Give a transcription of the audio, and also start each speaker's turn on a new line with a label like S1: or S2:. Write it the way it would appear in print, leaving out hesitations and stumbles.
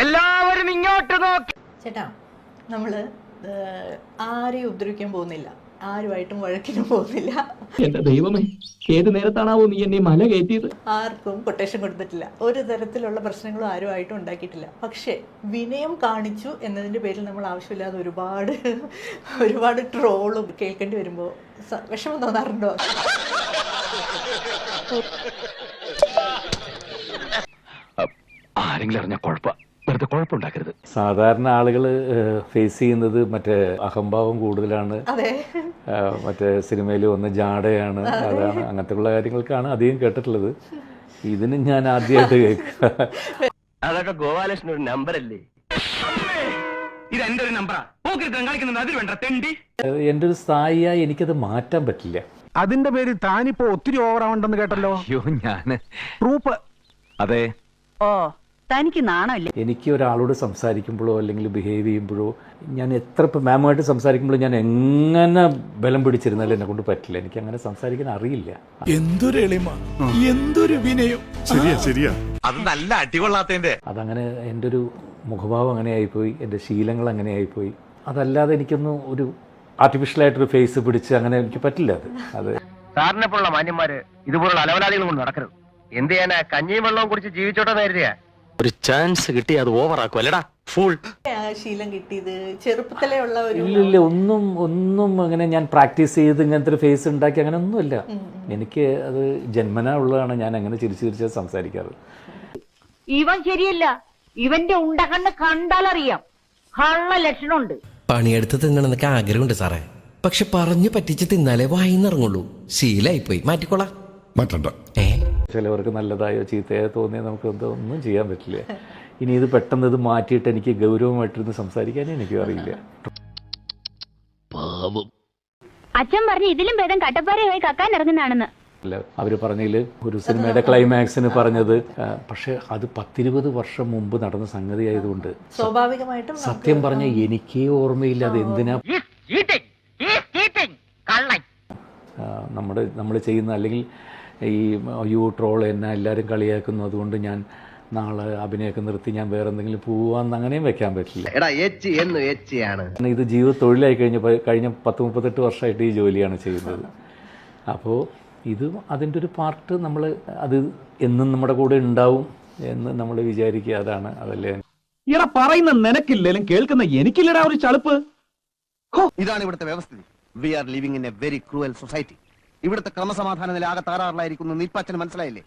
S1: എല്ലാവരും ഇങ്ങോട്ട് നോക്കി.
S2: ചേട്ടാ, നമ്മള് ആരെയും ഉപദ്രവിക്കാൻ പോകുന്നില്ല, ആരുമായിട്ടും വഴക്കിനും പോകുന്നില്ല.
S3: എന്റെ ദൈവമേ, ഏത് നേരത്താണാവോ നീ എന്നെ മല കയറ്റിയത്?
S2: ആർക്കും കൊട്ടേഷൻ കൊടുത്തിട്ടില്ല, ഒരു തരത്തിലുള്ള പ്രശ്നങ്ങളും ആരുമായിട്ടും ഉണ്ടാക്കിയിട്ടില്ല. പക്ഷേ വിനയം കാണിച്ചു എന്നതിൻ്റെ പേരിൽ നമ്മൾ ആവശ്യമില്ലാതെ ഒരുപാട് ട്രോളും കേൾക്കേണ്ടി വരുമ്പോൾ വിഷമം തോന്നാറുണ്ടോ?
S3: ആരെങ്കിലും അറിഞ്ഞ കുഴപ്പമുണ്ടാക്കരുത്.
S4: സാധാരണ ആളുകൾ ഫേസ് ചെയ്യുന്നത് മറ്റേ അഹംഭാവം കൂടുതലാണ്, മറ്റേ സിനിമയിൽ വന്ന് ജാടയാണ്, അതാണ്, അങ്ങനത്തെ ഉള്ള കാര്യങ്ങൾക്കാണ് അധികം കേട്ടിട്ടുള്ളത്. ഇതിന് ഞാൻ ആദ്യമായിട്ട് കേൾക്കുക.
S1: അതൊക്കെ ഗോപാലകൃഷ്ണൻ ഒരു നമ്പറല്ലേ? ഇത് എന്റെ ഒരു നമ്പറാ.
S4: എൻ്റെ ഒരു സ്ഥായിയായി എനിക്കത് മാറ്റാൻ പറ്റില്ല.
S5: അതിന്റെ പേര് താനിപ്പോ ഒത്തിരി ഓവറാവണ്ടെന്ന് കേട്ടല്ലോ. പ്രൂഫ്.
S3: അതെ,
S6: ഓ തനിക്ക് നാണല്ലേ?
S4: എനിക്ക് ഒരാളോട് സംസാരിക്കുമ്പോഴോ അല്ലെങ്കിൽ ബിഹേവ് ചെയ്യുമ്പോഴോ ഞാൻ എത്ര ഇപ്പം മാമുമായിട്ട് സംസാരിക്കുമ്പോഴോ ഞാൻ എങ്ങനെ ബലം പിടിച്ചിരുന്നാലും എന്നെ കൊണ്ട് പറ്റില്ല. എനിക്ക് അങ്ങനെ സംസാരിക്കാൻ അറിയില്ല.
S7: എന്തൊരു എളിമ, എന്തൊരു വിനയം. ശരിയാ.
S8: അത് നല്ല അടികൊള്ളാത്തതിന്റെ.
S4: അതങ്ങനെ എൻ്റെ ഒരു മുഖഭാവം അങ്ങനെ ആയിപ്പോയി, എൻ്റെ ശീലങ്ങൾ അങ്ങനെ ആയിപ്പോയി. അതല്ലാതെ എനിക്കൊന്നും ഒരു ആർട്ടിഫിഷ്യലായിട്ടൊരു ഫേസ് പിടിച്ച് അങ്ങനെ എനിക്ക് പറ്റില്ല. അത്
S1: സാറിനെപ്പോലുള്ള മാന്യന്മാര് ഇതുപോലുള്ള അലവലാദികൾ കൊണ്ട് നടക്കരുത്. എന്ത് ചെയ്യാനാ? കഞ്ഞിയും വെള്ളവും കുടിച്ച് ജീവിച്ചോട്ടെ നേരിയ
S3: ഒരു ചാൻസ് കിട്ടി അത് ഓവറാക്കും അല്ലടാ ഫുൾ.
S2: ശീലം കിട്ടിയത് ചെറുപ്പത്തിലേ ഉള്ള ഒരു
S4: ഇല്ല, ഒന്നും അങ്ങനെ ഞാൻ പ്രാക്ടീസ് ചെയ്ത് ഇങ്ങനത്തെ ഒരു ഫേസ് ഉണ്ടാക്കി അങ്ങനെ ഒന്നുമില്ല. എനിക്ക് അത് ജന്മനാ ഉള്ളതാണ്. ഞാൻ അങ്ങനെ ചിരിച്ച് സംസാരിക്കാറ്.
S6: ഇവൻ ശരിയല്ല, ഇവന്റെ ഉണ്ടകണ്ണ് കണ്ടാലറിയാം കള്ള ലക്ഷണമുണ്ട്.
S9: പണിയെടുത്ത് തിന്നണമെന്നൊക്കെ ആഗ്രഹമുണ്ട് സാറേ, പക്ഷെ പറഞ്ഞു പറ്റിച്ച് തിന്നാലേ വായിന്നിറങ്ങുള്ളൂ. ശീലായിപ്പോയി, മാറ്റിക്കോളാം.
S7: മാറ്റണ്ട.
S4: ചിലവർക്ക് നല്ലതായോ ചീത്തയോ തോന്നിയാൽ നമുക്ക് ഒന്നും ചെയ്യാൻ പറ്റില്ല. ഇനി ഇത് പെട്ടെന്ന് ഇത് മാറ്റിയിട്ട് എനിക്ക് ഗൗരവമായിട്ടിരുന്ന് സംസാരിക്കാനേ എനിക്കും അറിയില്ല.
S10: അച്ഛൻ പറഞ്ഞു ഇതിലും ഭേദം കട്ടപ്പാറയായി കക്കാൻ ഇറങ്ങുന്നതാണെന്ന്.
S4: അവർ പറഞ്ഞതിൽ ഒരു സിനിമയുടെ ക്ലൈമാക്സിന് പറഞ്ഞത്, പക്ഷെ അത് 10-20 വർഷം മുമ്പ് നടന്ന സംഗതി ആയതുകൊണ്ട്
S2: സ്വാഭാവികമായിട്ടും
S4: സത്യം പറഞ്ഞ എനിക്കേ ഓർമ്മയില്ല അത് എന്തിനാ നമ്മൾ ചെയ്യുന്ന. അല്ലെങ്കിൽ ഈ ട്രോൾ എന്നെ എല്ലാവരും കളിയാക്കുന്നു, അതുകൊണ്ട് ഞാൻ നാളെ അഭിനയമൊക്കെ നിർത്തി ഞാൻ വേറെ എന്തെങ്കിലും പോവാന്ന് അങ്ങനെയും വെക്കാൻ പറ്റില്ല. കാരണം ഇത് ജീവിത തൊഴിലായി കഴിഞ്ഞ 10-38 വർഷമായിട്ട് ഈ ജോലിയാണ് ചെയ്യുന്നത്. അപ്പോൾ ഇത് അതിൻ്റെ ഒരു പാർട്ട്. നമ്മൾ അത് എന്നും നമ്മുടെ കൂടെ ഉണ്ടാവും എന്ന് നമ്മൾ വിചാരിക്കുക. അതല്ലേ
S3: ഇയാളെ പറയുന്ന നിനക്കില്ലേലും കേൾക്കുന്ന എനിക്കില്ലടാ ഒരു ചളുപ്പ്.
S8: ഇതാണ് ഇവിടുത്തെ വ്യവസ്ഥിതി. We are living in a very cruel society. ഇവിടുത്തെ ക്രമസമാധാന നില ആകെ താറാറിലായിരിക്കുന്നു. നിപ്പച്ചന് മനസ്സിലായില്ലേ?